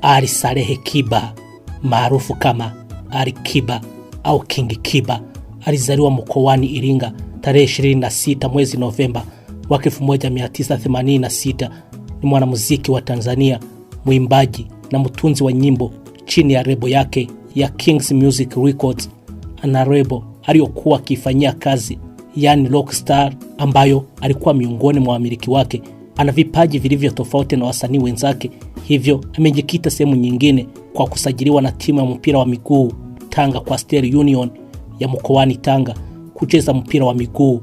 Ali Saleh Kiba maarufu kama Ali Kiba au King Kiba alizaliwa mkoani Iringa tarehe 26 mwezi Novemba mwaka 1986. Ni mwanamuziki wa Tanzania, mwimbaji na mtunzi wa nyimbo chini ya lebo yake ya Kings Music Records, ana lebo aliyokuwa akifanyia kazi, yani Rockstar, ambayo alikuwa miongoni mwa wamiliki wake. Ana vipaji vilivyo tofauti na wasanii wenzake, hivyo amejikita sehemu nyingine kwa kusajiliwa na timu ya mpira wa miguu Tanga Coastal Union ya mkoani Tanga kucheza mpira wa miguu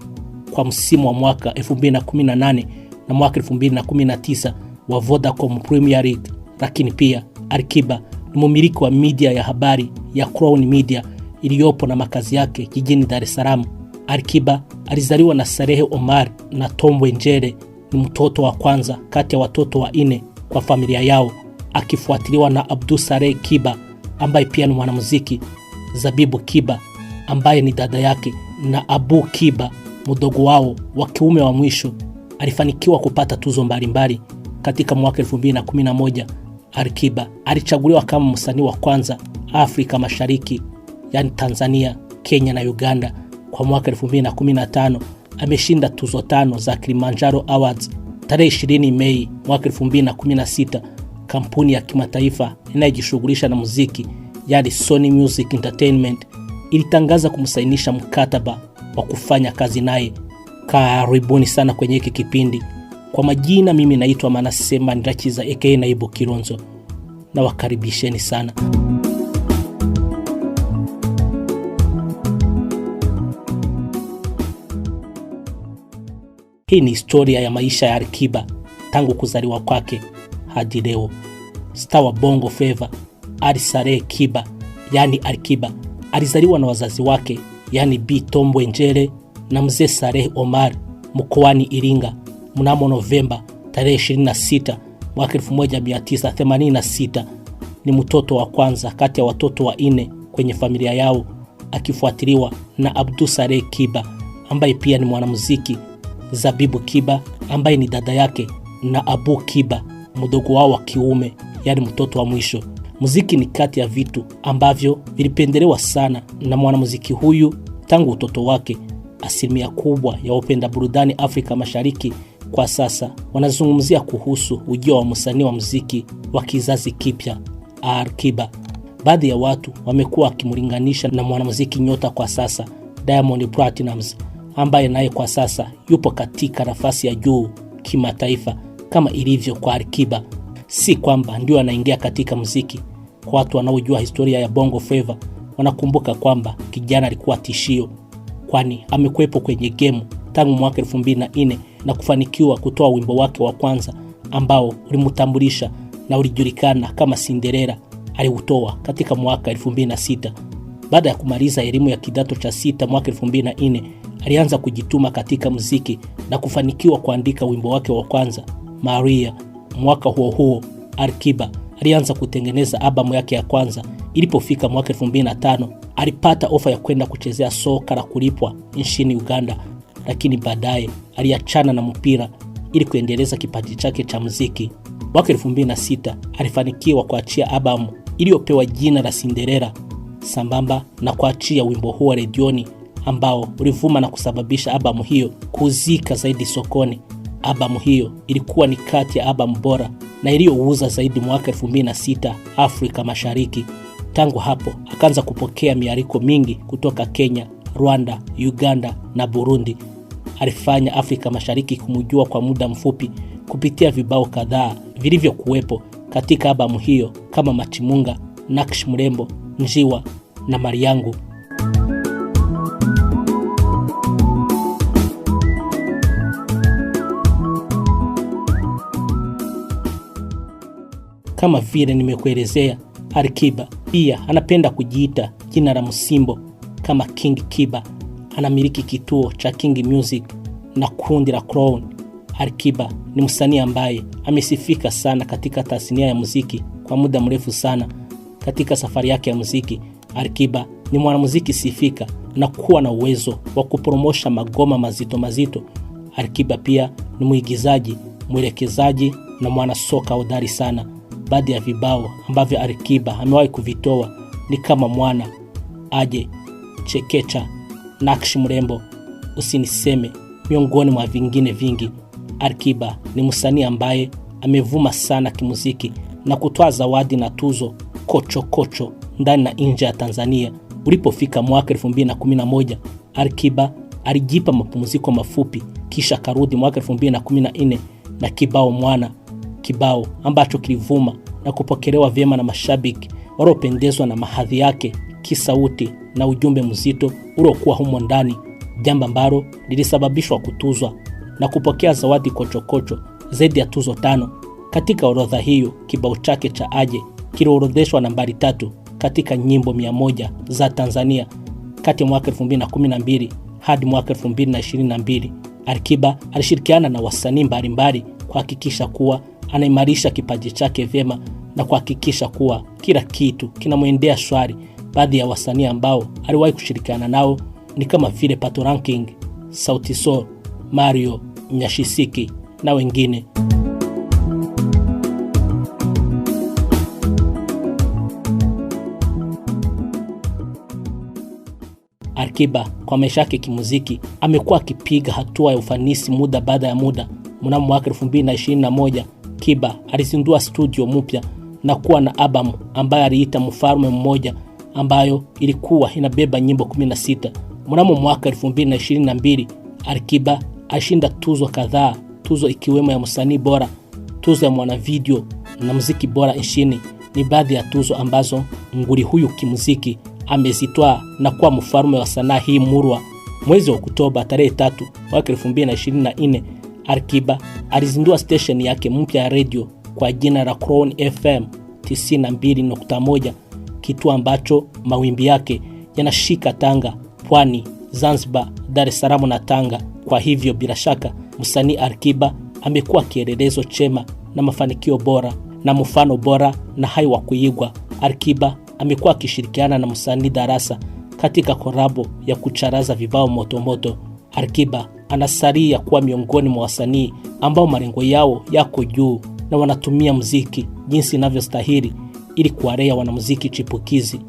kwa msimu wa mwaka 2018 na mwaka 2019 wa Vodacom Premier League. Lakini pia Ali Kiba ni mmiliki wa media ya habari ya Crown Media iliyopo na makazi yake jijini Dar es Salaam. Ali Kiba alizaliwa na Saleh Omar na Tombwe Njere. Ni mtoto wa kwanza kati ya watoto wanne kwa familia yao, akifuatiliwa na Abdul Saleh Kiba ambaye pia ni mwanamuziki, Zabibu Kiba ambaye ni dada yake, na Abu Kiba mdogo wao wa kiume wa mwisho. Alifanikiwa kupata tuzo mbalimbali. Katika mwaka 2011 Ali Kiba alichaguliwa kama msanii wa kwanza Afrika Mashariki, yani Tanzania, Kenya na Uganda. Kwa mwaka 2015 ameshinda tuzo 5 za Kilimanjaro Awards. Tarehe 20 Mei mwaka 2016 kampuni ya kimataifa inayojishughulisha na muziki, yani Sony Music Entertainment, ilitangaza kumsainisha mkataba wa kufanya kazi naye. Karibuni sana kwenye hiki kipindi. Kwa majina, mimi naitwa Manasema Ndachiza aka Naibu Kilonzo, na wakaribisheni sana. Hii ni historia ya maisha ya Ali Kiba tangu kuzaliwa kwake hadi leo. Star wa Bongo Flava Ali Saleh Kiba, yani Ali Kiba, alizaliwa na wazazi wake, yani Bi Tombwe Njere na Mzee Saleh Omar mkoani Iringa mnamo Novemba tarehe 26 mwaka 1986. Ni mtoto wa kwanza kati ya watoto wanne kwenye familia yao, akifuatiliwa na Abdul Saleh Kiba ambaye pia ni mwanamuziki, Zabibu Kiba ambaye ni dada yake, na Abu Kiba mdogo wao wa kiume, yani mtoto wa mwisho. Muziki ni kati ya vitu ambavyo vilipendelewa sana na mwanamuziki huyu tangu utoto wake. Asilimia kubwa ya wapenda burudani Afrika Mashariki kwa sasa wanazungumzia kuhusu ujio wa msanii wa muziki wa kizazi kipya Ali Kiba. Baadhi ya watu wamekuwa wakimlinganisha na mwanamuziki nyota kwa sasa Diamond Platnumz, ambaye naye kwa sasa yupo katika nafasi ya juu kimataifa kama ilivyo kwa Ali Kiba. Si kwamba ndio anaingia katika muziki. Kwa watu wanaojua historia ya Bongo Flava wanakumbuka kwamba kijana alikuwa tishio, kwani amekuwepo kwenye game tangu mwaka 2004 na kufanikiwa kutoa wimbo wake wa kwanza ambao ulimtambulisha na ulijulikana kama Cinderella. Aliutoa katika mwaka 2006. Baada ya kumaliza elimu ya kidato cha 6 mwaka 2004, alianza kujituma katika muziki na kufanikiwa kuandika wimbo wake wa kwanza, Maria. Mwaka huo huo Ali Kiba alianza kutengeneza albamu yake ya kwanza. Ilipofika mwaka 2005 alipata ofa ya kwenda kuchezea soka la kulipwa nchini Uganda, lakini baadaye aliachana na mpira ili kuendeleza kipaji chake cha muziki. Mwaka 2006 alifanikiwa kuachia albamu iliyopewa jina la Cinderella, sambamba na kuachia wimbo huo redioni ambao ulivuma na kusababisha albamu hiyo kuuzika zaidi sokoni. Albamu hiyo ilikuwa ni kati ya albamu bora na iliyouza zaidi mwaka 2006 Afrika Mashariki. Tangu hapo akaanza kupokea mialiko mingi kutoka Kenya, Rwanda, Uganda na Burundi. Alifanya Afrika Mashariki kumjua kwa muda mfupi kupitia vibao kadhaa vilivyokuwepo katika albamu hiyo kama Machimunga, Nakshi Mrembo, Njiwa na Mariangu. Kama vile nimekuelezea, Ali Kiba pia anapenda kujiita jina la msimbo kama King Kiba. Anamiliki kituo cha King Music na kundi la Crown. Ali Kiba ni msanii ambaye amesifika sana katika tasnia ya muziki kwa muda mrefu sana. Katika safari yake ya muziki, Ali Kiba ni mwanamuziki sifika na kuwa na uwezo wa kupromosha magoma mazito mazito. Ali Kiba pia ni mwigizaji, mwelekezaji na mwanasoka hodari sana. baadhi ya vibao ambavyo Alikiba amewahi kuvitoa ni kama Mwana, Aje, Chekecha, Nakshi Mrembo, Usiniseme, miongoni mwa vingine vingi. Alikiba ni msanii ambaye amevuma sana kimuziki na kutoa zawadi na tuzo kocho ndani na nje ya Tanzania. Ulipofika mwaka 2011, Alikiba alijipa mapumziko mafupi, kisha karudi mwaka 2014 na kibao Mwana, kibao ambacho kilivuma na kupokelewa vyema na mashabiki waliopendezwa na mahadhi yake kisauti na ujumbe mzito uliokuwa humo ndani, jambo ambalo lilisababishwa kutuzwa na kupokea zawadi kocho zaidi ya tuzo 5. Katika orodha hiyo, kibao chake cha Aje kiliorodheshwa nambari 3 katika nyimbo 100 za Tanzania kati ya mwaka 2012 hadi mwaka 2022. Alikiba alishirikiana na wasanii mbalimbali kuhakikisha kuwa anaimarisha kipaji chake vyema na kuhakikisha kuwa kila kitu kinamwendea shwari. Baadhi ya wasanii ambao aliwahi kushirikiana nao ni kama vile Pato Ranking, Sauti Sol, Mario, Nyashisiki na wengine. Alikiba kwa maisha yake kimuziki amekuwa akipiga hatua ya ufanisi muda baada ya muda. Mnamo mwaka 2021, Kiba alizindua studio mpya na kuwa na albamu ambayo aliita Mfalme Mmoja, ambayo ilikuwa inabeba nyimbo 16. Mnamo mwaka 2022, Alikiba alishinda tuzo kadhaa, tuzo ikiwemo ya msanii bora, tuzo ya mwana video na muziki bora nchini. Ni baadhi ya tuzo ambazo nguli huyu kimuziki amezitwaa na kuwa mfalme wa sanaa hii murwa. Mwezi wa Oktoba tarehe 3 mwaka 2024, Alikiba alizindua station yake mpya ya radio kwa jina la Crown FM 92.1, kitu ambacho mawimbi yake yanashika Tanga, Pwani, Zanzibar, Dar es Salaam na Tanga. Kwa hivyo bila shaka msanii Alikiba amekuwa kielelezo chema na mafanikio bora na mfano bora na hai wa kuigwa. Alikiba amekuwa akishirikiana na msanii Darasa katika korabo ya kucharaza vibao moto. Alikiba anasalia kuwa miongoni mwa wasanii ambao malengo yao yako juu na wanatumia muziki jinsi inavyostahili ili kuwalea wanamuziki chipukizi.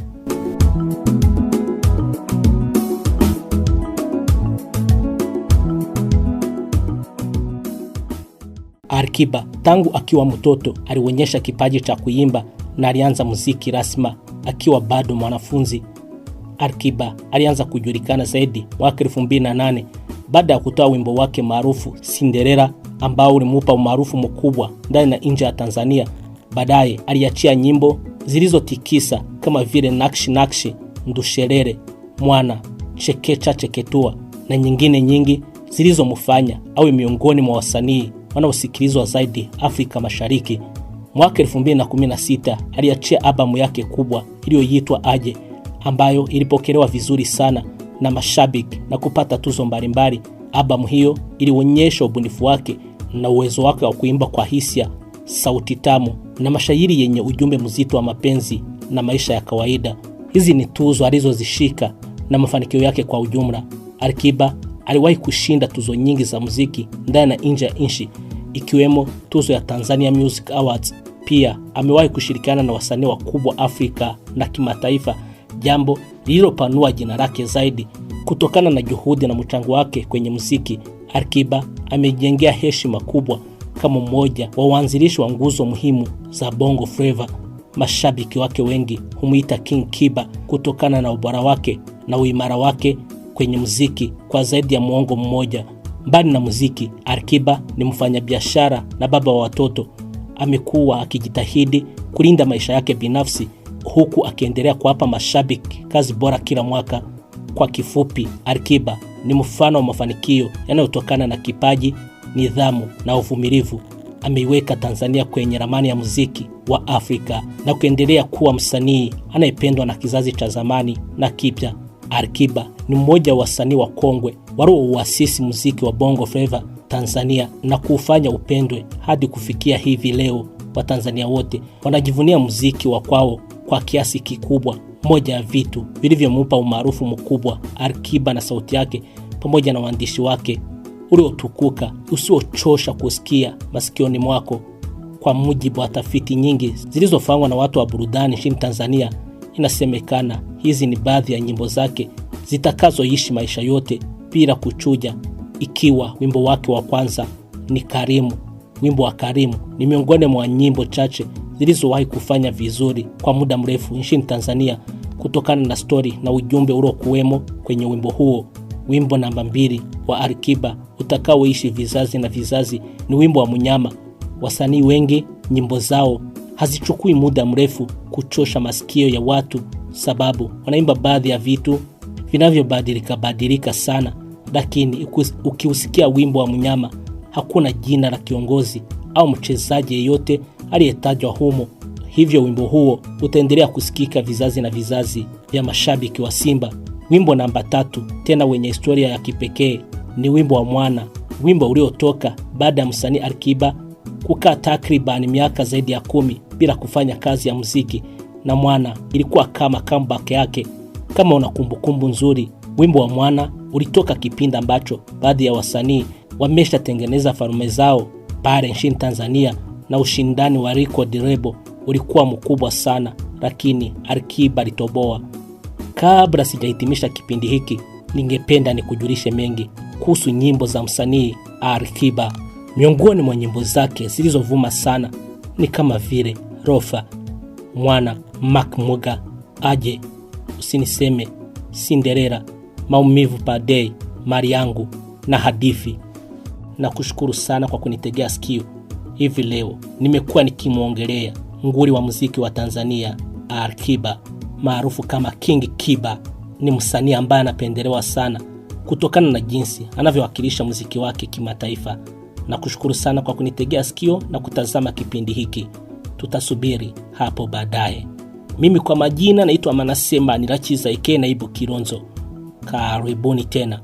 Alikiba tangu akiwa mtoto alionyesha kipaji cha kuimba na alianza muziki rasmi akiwa bado mwanafunzi. Alikiba alianza kujulikana zaidi mwaka 2008 baada ya kutoa wimbo wake maarufu Cinderella, ambao ulimupa umaarufu mkubwa ndani na nje ya Tanzania. Baadaye aliachia nyimbo zilizotikisa kama vile Nakshi, Ndusherere, Mwana, Chekecha Cheketua na nyingine nyingi zilizomfanya awe miongoni mwa wasanii wanaosikilizwa zaidi Afrika Mashariki. Mwaka 2016 aliachia albamu yake kubwa iliyoitwa Aje, ambayo ilipokelewa vizuri sana na mashabiki na kupata tuzo mbalimbali. Albamu hiyo ilionyesha ubunifu wake na uwezo wake wa kuimba kwa hisia, sauti tamu na mashairi yenye ujumbe mzito wa mapenzi na maisha ya kawaida. Hizi ni tuzo alizozishika na mafanikio yake kwa ujumla. Alikiba aliwahi kushinda tuzo nyingi za muziki ndani na nje ya nchi, ikiwemo tuzo ya Tanzania Music Awards. Pia amewahi kushirikiana na wasanii wakubwa Afrika na kimataifa, jambo lililopanua jina lake zaidi. Kutokana na juhudi na mchango wake kwenye muziki, Alikiba amejengea heshima kubwa kama mmoja wa waanzilishi wa nguzo muhimu za Bongo Flava. Mashabiki wake wengi humuita King Kiba kutokana na ubora wake na uimara wake kwenye muziki kwa zaidi ya muongo mmoja. Mbali na muziki, Alikiba ni mfanyabiashara na baba wa watoto. Amekuwa akijitahidi kulinda maisha yake binafsi huku akiendelea kuwapa mashabiki kazi bora kila mwaka. Kwa kifupi, Alikiba ni mfano wa mafanikio yanayotokana na kipaji, nidhamu na uvumilivu. Ameiweka Tanzania kwenye ramani ya muziki wa Afrika na kuendelea kuwa msanii anayependwa na kizazi cha zamani na kipya. Alikiba ni mmoja wa wasanii wa kongwe waliouasisi muziki wa Bongo Flava Tanzania na kuufanya upendwe hadi kufikia hivi leo. Watanzania wote wanajivunia muziki wa kwao kwa kiasi kikubwa. Moja ya vitu vilivyompa umaarufu mkubwa Alikiba na sauti yake pamoja na uandishi wake uliotukuka usiochosha kusikia masikioni mwako. Kwa mujibu wa tafiti nyingi zilizofanywa na watu wa burudani nchini Tanzania, inasemekana hizi ni baadhi ya nyimbo zake zitakazoishi maisha yote bila kuchuja, ikiwa wimbo wake wa kwanza ni Karimu. Wimbo wa Karimu ni miongoni mwa nyimbo chache zilizowahi kufanya vizuri kwa muda mrefu nchini Tanzania kutokana na story na ujumbe uliokuwemo kwenye wimbo huo. Wimbo namba 2 wa Alikiba utakaoishi vizazi na vizazi ni wimbo wa Munyama. Wasanii wengi nyimbo zao hazichukui muda mrefu kuchosha masikio ya watu, sababu wanaimba baadhi ya vitu vinavyobadilika sana, lakini ukiusikia wimbo wa Munyama hakuna jina la kiongozi au mchezaji yeyote aliyetajwa humo. Hivyo wimbo huo utaendelea kusikika vizazi na vizazi vya mashabiki wa Simba. Wimbo namba 3 tena wenye historia ya kipekee ni wimbo wa Mwana, wimbo uliotoka baada ya msanii Alikiba kukaa takriban miaka zaidi ya 10 bila kufanya kazi ya muziki, na Mwana ilikuwa kama comeback yake. Kama una kumbukumbu nzuri, wimbo wa Mwana ulitoka kipindi ambacho baadhi ya wasanii wameshatengeneza farume zao pale nchini Tanzania na ushindani wa record label ulikuwa mkubwa sana, lakini Alikiba alitoboa. Kabla sijahitimisha kipindi hiki, ningependa nikujulishe mengi kuhusu nyimbo za msanii Alikiba. Miongoni mwa nyimbo zake zilizovuma sana ni kama vile Rofa, Mwana, Makmuga, Aje, Usiniseme, Cinderella, Maumivu per Day, Mali Yangu na Hadithi. Na kushukuru sana kwa kunitegea sikio. Hivi leo nimekuwa nikimuongelea nguli wa muziki wa Tanzania Alikiba, maarufu kama King Kiba. Ni msanii ambaye anapendelewa sana kutokana na jinsi anavyowakilisha muziki wake kimataifa. Na kushukuru sana kwa kunitegea sikio na kutazama kipindi hiki. Tutasubiri hapo baadaye. Mimi kwa majina naitwa Manase Manirakiza aka Naibu Kilonzo. Karibuni tena.